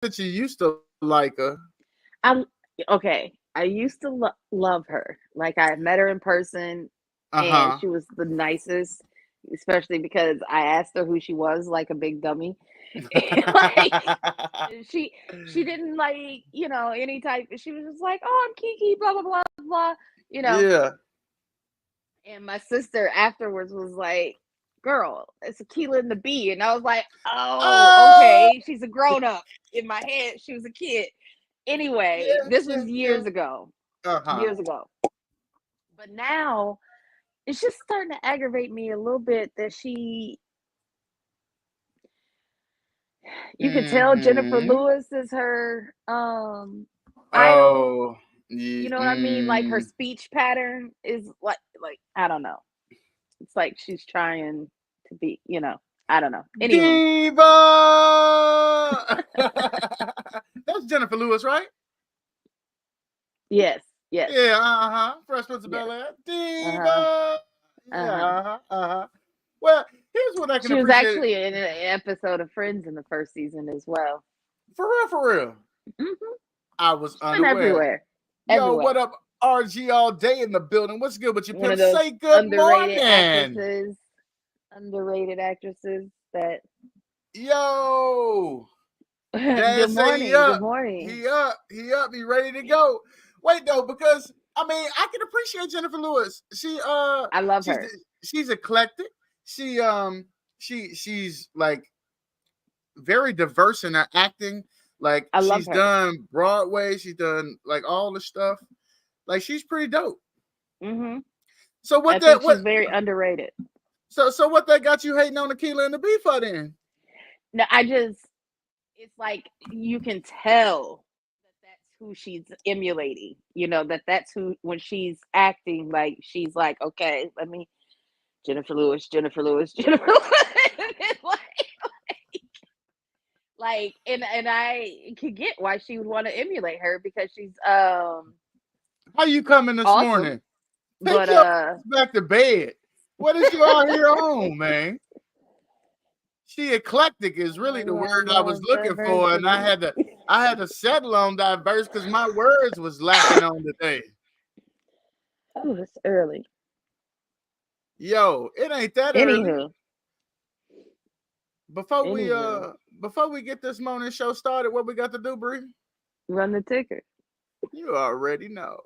that you used to like her. I'm okay. I used to love her. Like I met her in person, and Uh-huh. she was the nicest. Especially because I asked her who she was, like a big dummy. And, like she she didn't like any type. She was just like, "Oh, I'm Kiki," blah blah blah blah. You know. Yeah. And my sister afterwards was like, "Girl, it's Aquila and the Bee," and I was like, "Oh, Oh, okay." She's a grown up. In my head, she was a kid. Anyway, yeah, this yeah, was yeah. years ago. Uh-huh. Years ago. But now it's just starting to aggravate me a little bit that you can tell Jennifer Mm-hmm. Lewis is her idol. Oh, You yeah, know what I mean? Like her speech pattern is like I don't know. It's like she's trying to be, I don't know. Anywho, Diva. That's Jennifer Lewis, right? yes, yes, Yeah, uh-huh. Fresh Prince of yes. Bel-Air. Uh-huh. Diva. Yeah, Uh-huh. uh-huh, uh-huh. Well, here's what I can She was appreciate. actually in an episode of Friends in the first season as well. For real, for real. Hmm. I was She's been unaware. everywhere. Yo, what Everywhere. up, RG all day in the building? What's good with you, One pimp? of those Say good underrated morning. actresses. Underrated actresses that Yo. Dad good say he morning. Good up. morning. He up. He up. He ready to go. Wait though, because I mean I can appreciate Jennifer Lewis. I love She's her. she's eclectic. She she's like very diverse in her acting. Like I love she's her. done Broadway, she's done like all the stuff. Like she's pretty dope. Hmm. So I what think that what she's very underrated. so what that got you hating on Aquila and the Beef for then? No, it's like you can tell that that's who she's emulating. That's who, when she's acting, like she's like, okay, let me Jennifer Lewis, Jennifer Lewis, Jennifer Lewis. And I could get why she would want to emulate her because she's How you coming this awesome. morning? Take But your ass back to bed. What is you out here on, man? She eclectic is really the I word I was love looking for, and I diversity. had to I had to settle on diverse because my words was lacking on today. Oh, it's early. Yo, it ain't that early. Anywho, Before we anywho, before we get this morning show started, what we got to do, Bree? run the ticker. You already know.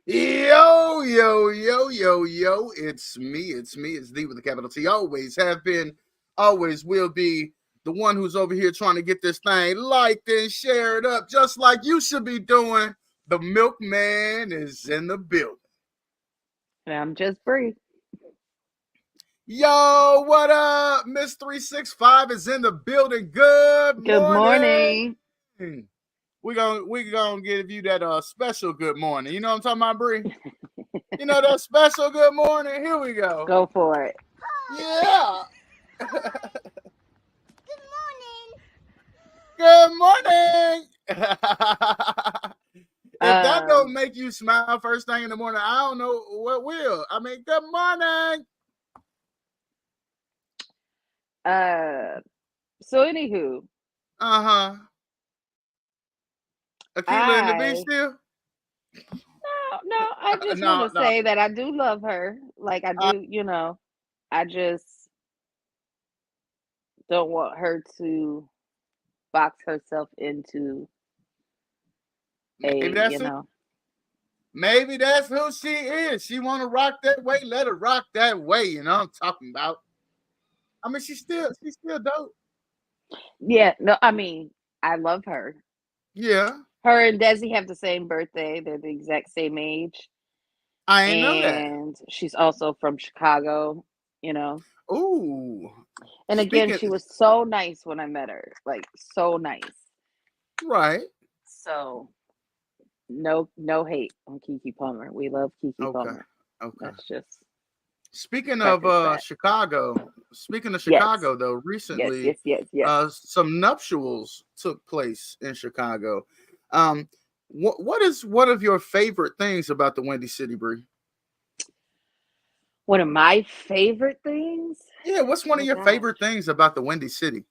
Yo, yo, yo, yo, yo. It's me. It's me. It's D with the capital T. Always have been, always will be the one who's over here trying to get this thing liked and shared up, just like you should be doing. The milkman is in the building. And I'm just Bree. Yo, what up? Miss 365 is in the building. Good Good morning. morning. We gonna give you that special good morning. You know what I'm talking about, Bree? You know that special good morning? Here we go. Go for it. Yeah. Good morning. Good morning. If that don't Um, make you smile first thing in the morning, I don't know what will. I mean, good morning. uh, so anywho, Uh-huh. Aquila and the Beach I still? no, I just want No, to no. say that I do love her. Like I Uh, do, I just don't want her to box herself into a, maybe that's who maybe that's who she is. She wanna rock that way, let her rock that way, you know what I'm talking about. I mean she's still dope. yeah, no, I mean, I love her. Yeah. Her and Desi have the same birthday. They're the exact same age. I ain't know that. And she's also from Chicago. you know. Ooh. And again, Speaking she was so nice when I met her, like so nice. right. So no hate on Kiki Palmer. We love Kiki Okay. Palmer. Okay. That's just Speaking of preface that. Yes, Chicago though, yes, recently yes, yes, yes. some nuptials took place in Chicago. Um what is one of your favorite things about the Windy City, Bree? One of my favorite things. Yeah, what's one of Oh your gosh. favorite things about the Windy City?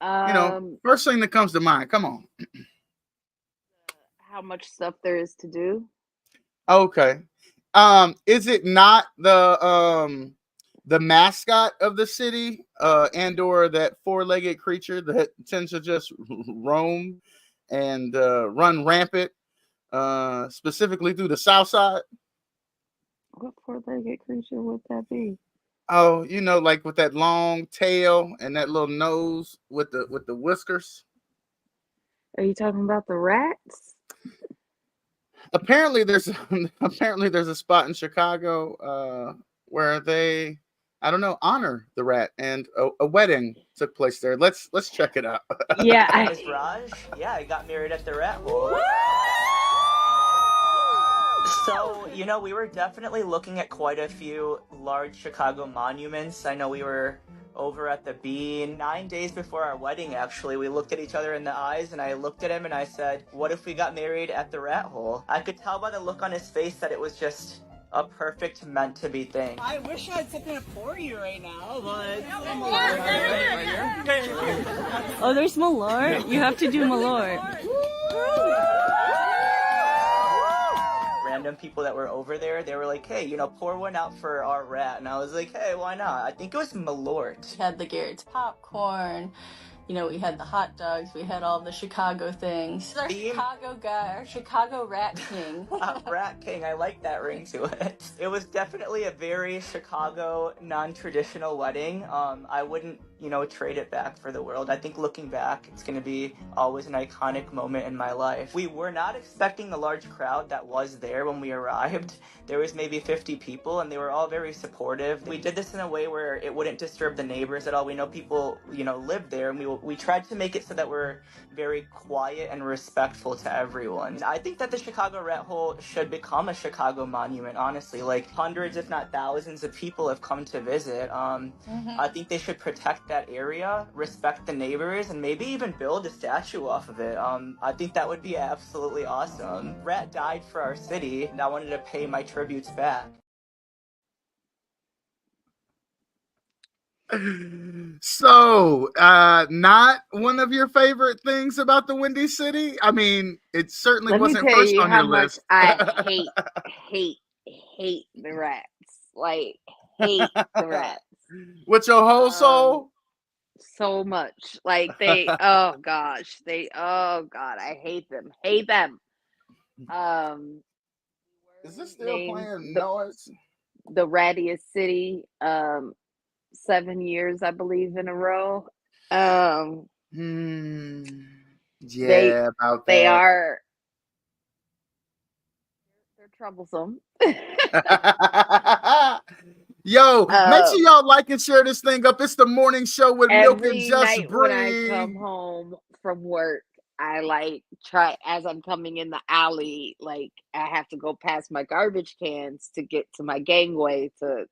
Um, First thing that comes to mind. Come on. how much stuff there is to do. Okay. Is it not the mascot of the city, and or that four-legged creature that tends to just roam and run rampant, specifically through the south side? What four-legged creature would that be? Oh, like with that long tail and that little nose with the whiskers. Are you talking about the rats? Apparently there's apparently there's a spot in Chicago where they, I don't know, honor the rat, and a wedding took place there. Let's check it out. Yeah, My name is Raj. Yeah, I got married at the Rat Hole. So, we were definitely looking at quite a few large Chicago monuments. I know we were over at the Bean 9 days before our wedding, actually. We looked at each other in the eyes, and I looked at him and I said, what if we got married at the Rat Hole? I could tell by the look on his face that it was just a perfect meant to be thing. I wish I had something to pour you right now, but. Oh, there's Malort? You have to do Malort. Random people that were over there, they were like, hey, pour one out for our rat. And I was like, hey, why not? I think it was Malort. We had the Garrett's popcorn. We had the hot dogs. We had all the Chicago things. Our Chicago guy, our Chicago Rat King. Rat King, I like that ring to it. It was definitely a very Chicago, non-traditional wedding. I wouldn't, trade it back for the world. I think looking back, it's going to be always an iconic moment in my life. We were not expecting the large crowd that was there when we arrived. There was maybe 50 people, and they were all very supportive. We did this in a way where it wouldn't disturb the neighbors at all. We know people, live there, and we tried to make it so that we're very quiet and respectful to everyone. I think that the Chicago Rat Hole should become a Chicago monument, honestly. Like, hundreds, if not thousands of people have come to visit. I think they should protect that area, respect the neighbors, and maybe even build a statue off of it. I think that would be absolutely awesome. Rat died for our city, and I wanted to pay my tributes back. So, not one of your favorite things about the Windy City? I mean, it certainly Let me wasn't tell first you on how your much list. I hate, hate the rats. Like, hate the rats. With your whole Um, soul? so much. Like oh gosh, oh god, I hate them. Hate them. Um, Is this still named playing noise? the rattiest city 7 years, I believe, in a row. Um, Hmm. they Yeah, about they that. are they're troublesome. Yo, make sure um, y'all like and share this thing up. It's the morning show with Milk and every Just night when I Bree. come home from work, I like try as I'm coming in the alley, like I have to go past my garbage cans to get to my gangway to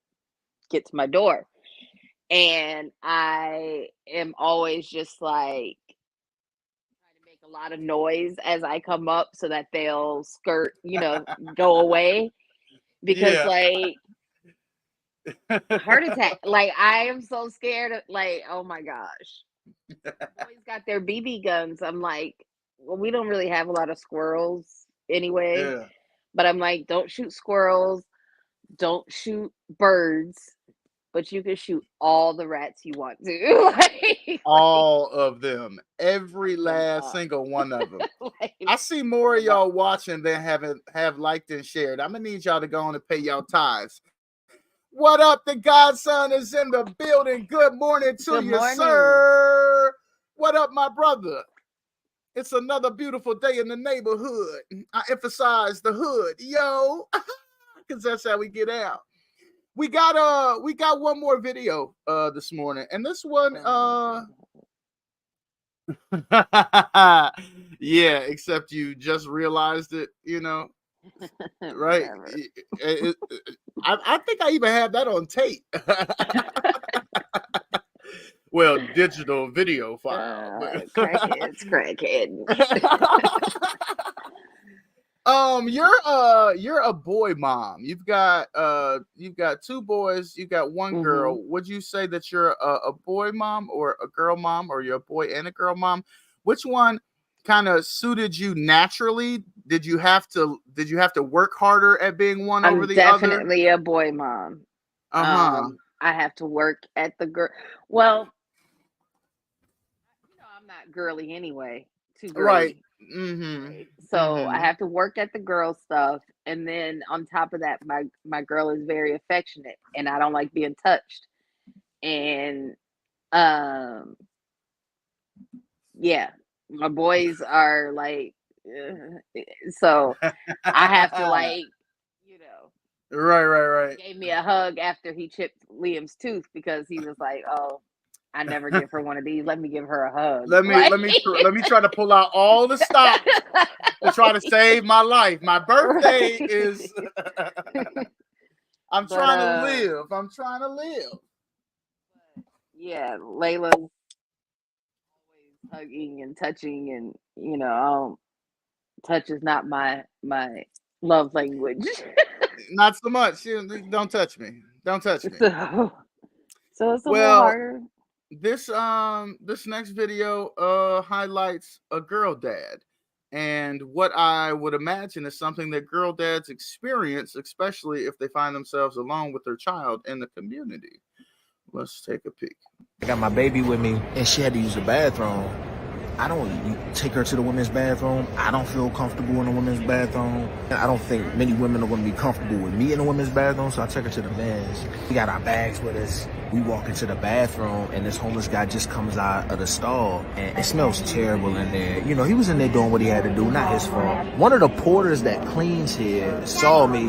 get to my door. And I am always just like trying to make a lot of noise as I come up so that they'll skirt, go away. Because Yeah. like heart attack, like I am so scared of, like, oh my gosh. Boys got their BB guns. I'm like, well, we don't really have a lot of squirrels anyway. Yeah. But I'm like, don't shoot squirrels, don't shoot birds, but you can shoot all the rats you want to. like All of them. Every light them last up. single one of them. Light I see more of them up. y'all watching than have liked and shared. I'm gonna need y'all to go on and pay y'all tithes. What up? The Godson is in the building. Good morning to Good you, morning. sir. What up, my brother? It's another beautiful day in the neighborhood. I emphasize the hood, yo, because that's how we get out. we got one more video this morning, and this one yeah, except you just realized it, right? Never. I think I even have that on tape. Well, digital video file. Crackheads, crackhead. You're a boy mom. You've got two boys, you got one girl. Would you say that you're a boy mom or a girl mom, or you're a boy and a girl mom? Which one kind of suited you naturally? Did you have to work harder at being one over I'm the other? definitely a boy mom. Uh-huh. I have to work at the girl. Well, I'm not girly anyway. Too Right. girly. Mm-hmm. Right. So I have to work at the girl stuff, and then on top of that, my girl is very affectionate, and I don't like being touched. And um, yeah, my boys are like, so I have to like, you know. Right. Gave me a hug after he chipped Liam's tooth because he was like, "Oh, I never give her one of these. Let me give her a hug." Let me try to pull out all the stops to try to save my life. My birthday is I'm trying to live. I'm trying to live. Yeah, Layla's always hugging and touching, and touch is not my love language. Not so much. Don't touch me. Don't touch me. So it's a little Well, harder. this next video highlights a girl dad. And what I would imagine is something that girl dads experience, especially if they find themselves alone with their child in the community. Let's take a peek. I got my baby with me, and she had to use the bathroom. I don't take her to the women's bathroom. I don't feel comfortable in the women's bathroom. I don't think many women are going to be comfortable with me in the women's bathroom, so I take her to the men's. We got our bags with us. We walk into the bathroom, and this homeless guy just comes out of the stall, and it smells terrible in there. He was in there doing what he had to do, not his fault. One of the porters that cleans here saw me.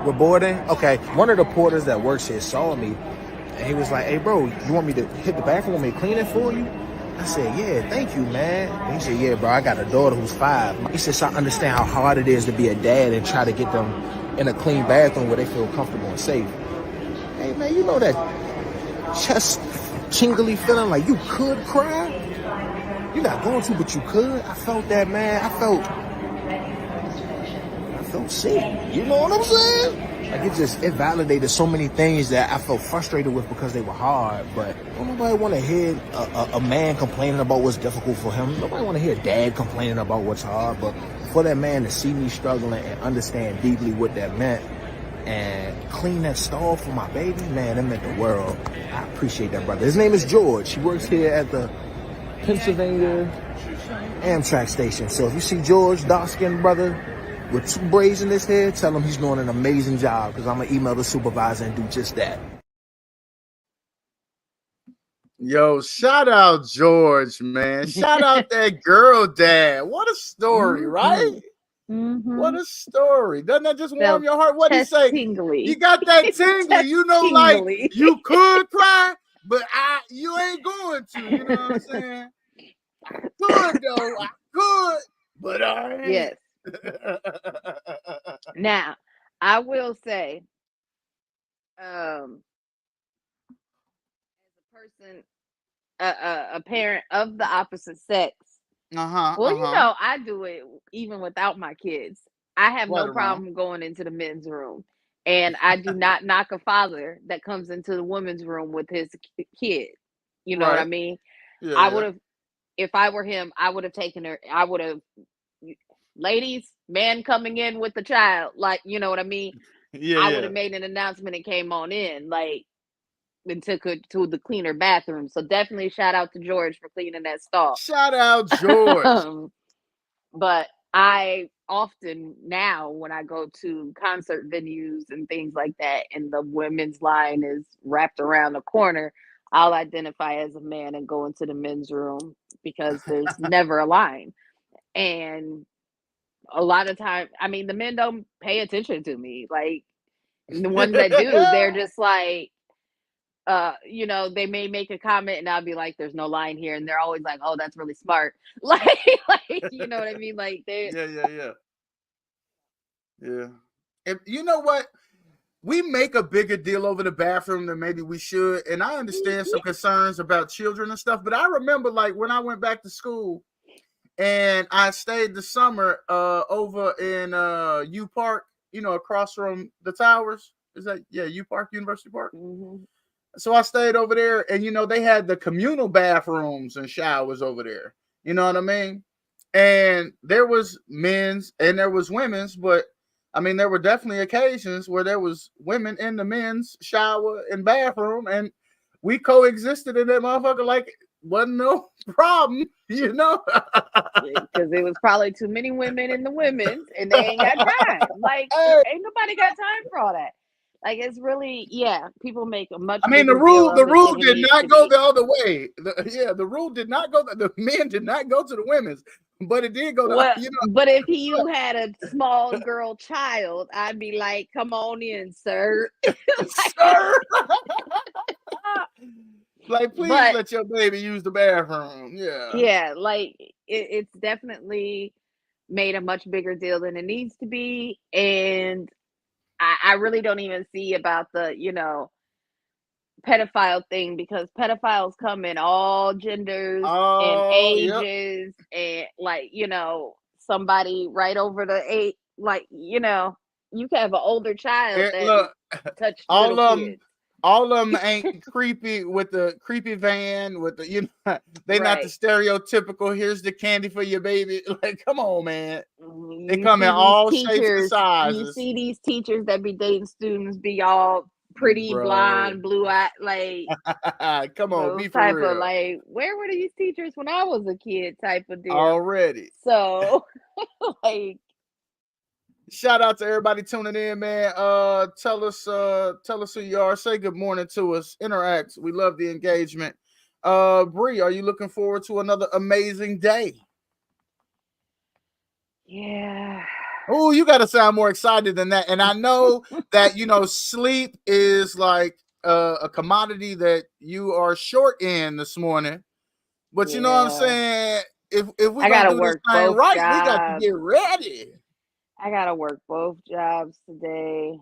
We're boarding? Okay. One of the porters that works here saw me, and he was like, "Hey, bro, you want me to hit the bathroom? Want me to clean it for you?" I said, "Yeah, thank you, man." And he said, "Yeah, bro, I got a daughter who's 5. He said, "So I understand how hard it is to be a dad and try to get them in a clean bathroom where they feel comfortable and safe." Hey, man, you know that chest tingly feeling like you could cry? You're not going to, but you could. I felt that, man. I felt sick. You know what I'm saying? Like it validated so many things that I felt frustrated with because they were hard. But don't nobody want to hear a man complaining about what's difficult for him. Nobody want to hear dad complaining about what's hard. But for that man to see me struggling and understand deeply what that meant and clean that stall for my baby, man, that meant the world. I appreciate that, brother. His name is George. He works here at the Pennsylvania Amtrak station. So if you see George, dark-skinned brother, with 2 braids in his hair, tell him he's doing an amazing job, because I'm going to email the supervisor and do just that. Yo, shout out George, man. Shout out that girl dad. What a story, right? What a story. Doesn't that just warm your heart? What do you say? Tingly. You got that tingly. Like you could cry, but you ain't going to. You know what I'm saying? I could, though. I could, but I ain't. Yes. Now, I will say, as a person, a parent of the opposite sex, well, I do it even without my kids. I have no problem going into the men's room, and I do not knock a father that comes into the women's room with his kid. You know what I mean? Yeah, I would have, if I were him, I would have taken her. I would have, ladies, man coming in with the child, like, you know what I mean? I would have made an announcement and came on in, like, and took her to the cleaner bathroom. So definitely shout out to George for cleaning that stall. Shout out George. But I often now, when I go to concert venues and things like that, and the women's line is wrapped around the corner, I'll identify as a man and go into the men's room because there's never a line. And a lot of time, I mean, the men don't pay attention to me. Like, And the ones that do, they're just like, you know, they may make a comment and I'll be like, there's no line here. And they're always like, oh, that's really smart. Like, you know what I mean? Like they yeah. And you know what? We make a bigger deal over the bathroom than maybe we should. And I understand some concerns about children and stuff, but I remember like when I went back to school and I stayed the summer over in U Park, you know, across from the towers. Is that U Park, University Park? Mhm. So I stayed over there, and you know, they had the communal bathrooms and showers over there. You know what I mean? And there was men's and there was women's, but I mean, there were definitely occasions where there was women in the men's shower and bathroom, and we coexisted in that motherfucker like wasn't no problem, you know. Because it was probably too many women in the women's and they ain't got time. Like, Hey, ain't nobody got time for all that. Like, it's really, yeah, people make a much I mean, bigger deal the of it rule than it did needs not to go be. the other way. The rule did not go. The men did not go to the women's, but it did go to Well, you but if you had a small girl child, I'd be like, come on in, sir. know, Like, sir. Like, please but let your baby use the bathroom. Yeah. yeah, like it's definitely made a much bigger deal than it needs to be. And I really don't even see about the, you know, pedophile thing, because pedophiles come in all genders and Oh, yep. ages, and like, you know, somebody right over the eight, like, you know, you can have an older child that Look, touched little all of them, kids. all of them ain't creepy with the creepy van with the they not the Right. stereotypical. Here's the candy for your baby. Like, come on, man. They You come in see these all shapes and teachers, you sizes, see these teachers that be dating students be all pretty bro. blonde, blue eye, like Come on, those be for type of, real. like, where were these teachers when I was a kid type of deal. Already. So like, Shout out to everybody tuning in, man. Tell us who you are. Say good morning to us. Interact. We love the engagement. Bree, are you looking forward to another amazing day? yeah. Oh, you got to sound more excited than that. And I know that sleep is like a commodity that you are short in this morning. But you know what I'm Yeah. saying? If we're I gonna gotta do this work thing both right, we got to jobs. get ready. I gotta work both jobs today.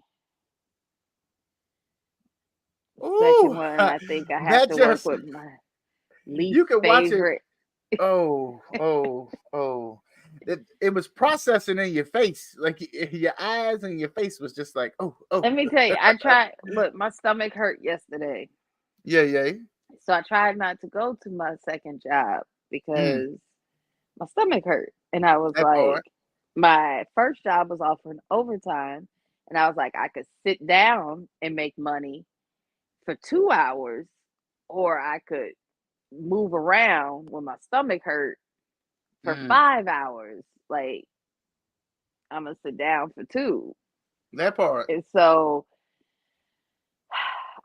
The second Ooh, one, I think I have that to work just with my least you can watch it. favorite. Oh. It was processing in your face, like your eyes and your face was just like, oh. Let me tell you, I tried. Look, my stomach hurt yesterday, Yeah. so I tried not to go to my second job Mm, because my stomach hurt, and I was that like, part. my first job was offering overtime, and I was like, I could sit down and make money for 2 hours, or I could move around when my stomach hurt for Mm, 5 hours. Like, I'm gonna sit down for two. that part. And so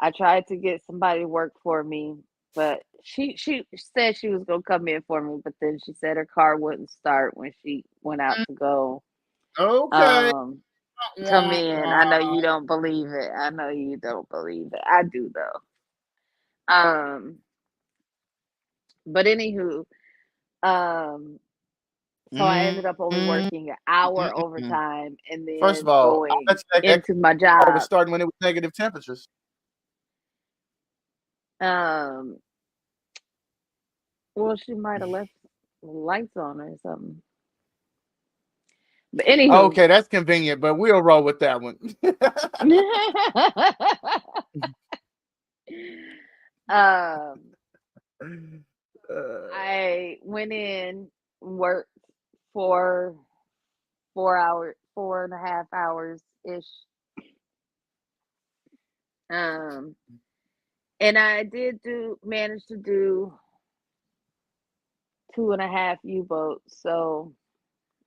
I tried to get somebody to work for me, but she said she was gonna come in for me, but then she said her car wouldn't start when she went out Mm, to go okay. um come Wah, in. I know wah. you don't believe it. I know you don't believe it. I do though. Um but anywho, um so I Mm, ended up only mm, working an hour mm. overtime and First of then all, I bet going you that into my car was job. starting when it was negative temperatures. Um well, she might have left lights on or something. But anywho, Okay, that's convenient, but we'll roll with that one. um, Uh, I went in, worked for 4 hours, 4.5 hours ish. Um, and I did manage to do 2.5 U-boats. So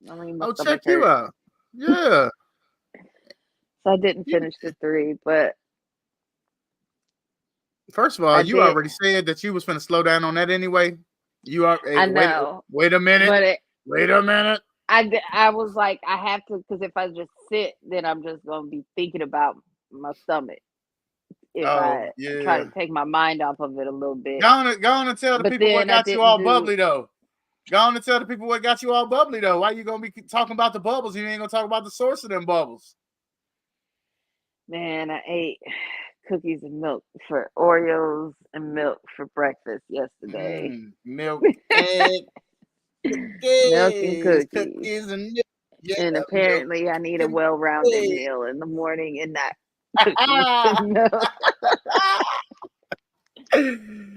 I mean, my oh, check stomach you hurt. out. Yeah. So I didn't You, finish the three, but first of all, I you did. already said that you was finna slow down on that anyway. You are. Hey, I wait. know, Wait a minute. but Wait a minute. I was like, I have to, because if I just sit, then I'm just gonna be thinking about my stomach if Oh I try yeah. to take my mind off of it a little bit. Go on and tell the But people what then I got you didn't all do. bubbly though. Go on and tell the people what got you all bubbly though. Why you gonna be talking about the bubbles? You ain't gonna talk about the source of them bubbles. Man, I ate cookies and milk for Oreos and milk for breakfast yesterday. Milk and Milk and cookies, cookies. cookies and milk. Yeah, And milk apparently I need a and well-rounded cookies. meal in the morning and not cookies and milk.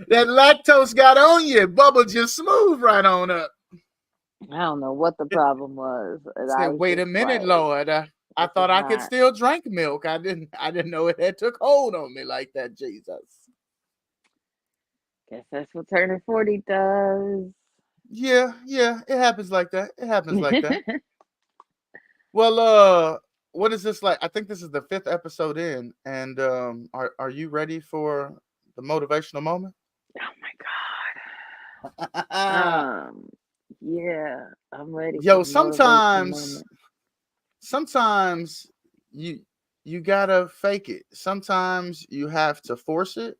That lactose got on you. Bubble just smooth right on up. I don't know what the problem was. And I Said, was wait a just minute, like, Lord. I this is thought I could not. still drink milk. I didn't know it had took hold on me like that, Jesus. Guess that's what turning 40 does. Yeah, it happens like that. It happens like that. Well, what is this like? I think this is the 5th episode in, and are you ready for the motivational moment? Oh my God. Yeah, I'm ready for Yo, the motivation sometimes moment. sometimes you gotta fake it. Sometimes you have to force it.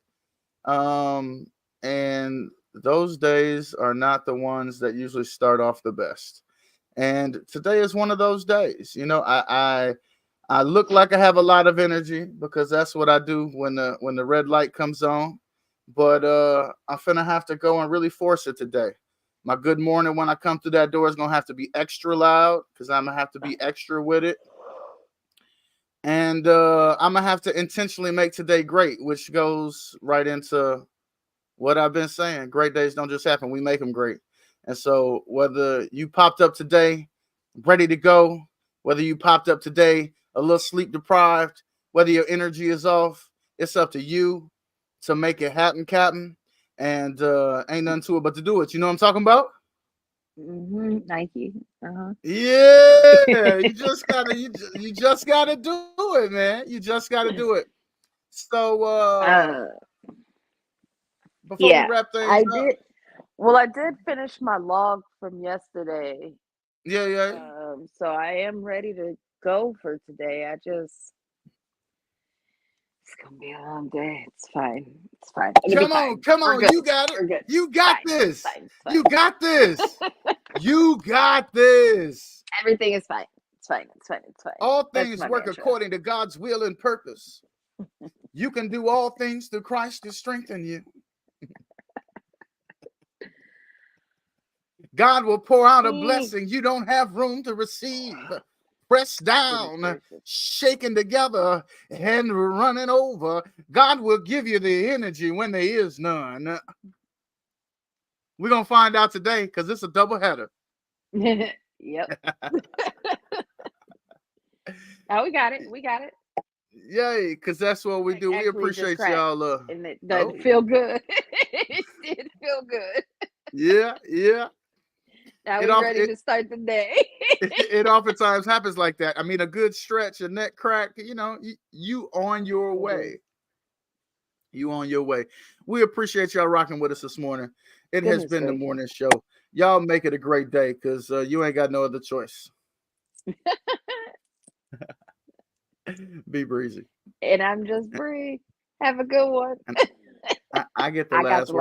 Um, and those days are not the ones that usually start off the best. And today is one of those days. You know, I look like I have a lot of energy because that's what I do when the red light comes on. But I'm finna have to go and really force it today. My good morning when I come through that door is gonna have to be extra loud because I'm gonna have to be extra with it. And I'm gonna have to intentionally make today great, which goes right into what I've been saying. Great days don't just happen, we make them great. And so whether you popped up today ready to go, whether you popped up today a little sleep deprived, whether your energy is off, it's up to you to make it happen, Captain. And ain't nothing to it but to do it. You know what I'm talking about? Nike. Uh-huh. Yeah, you just gotta do it, man. You just gotta do it. So uh, before we yeah, wrap things I up, did. Well, I did finish my log from yesterday. yeah. So I am ready to go for today. It's gonna be a long day. It's fine. It's fine. It'll be fine. Come We're on, good. you got it. We're good. You It's got fine. It's this. fine. It's You fine. got this. You got this. Everything is fine. It's fine. It's fine. It's fine. All That's things my work mantra. according to God's will and purpose. You can do all things through Christ to strengthen you. God will pour out a blessing you don't have room to receive. Pressed down, shaken together, and running over. God will give you the energy when there is none. We're going to find out today because it's a double header. Yep. Oh, we got it. We got it. Yay, because that's what we do. We Actually just appreciate cracked, y'all. and it doesn't feel good. It did feel good. Yeah. Now It we off ready it, to start the day. it oftentimes happens like that. I mean, a good stretch, a neck crack, you on your way. You on your way. We appreciate y'all rocking with us this morning. It has been the morning show. Y'all make it a great day because you ain't got no other choice. Be breezy. And I'm just Bree. Have a good one. And I get the I got last the word.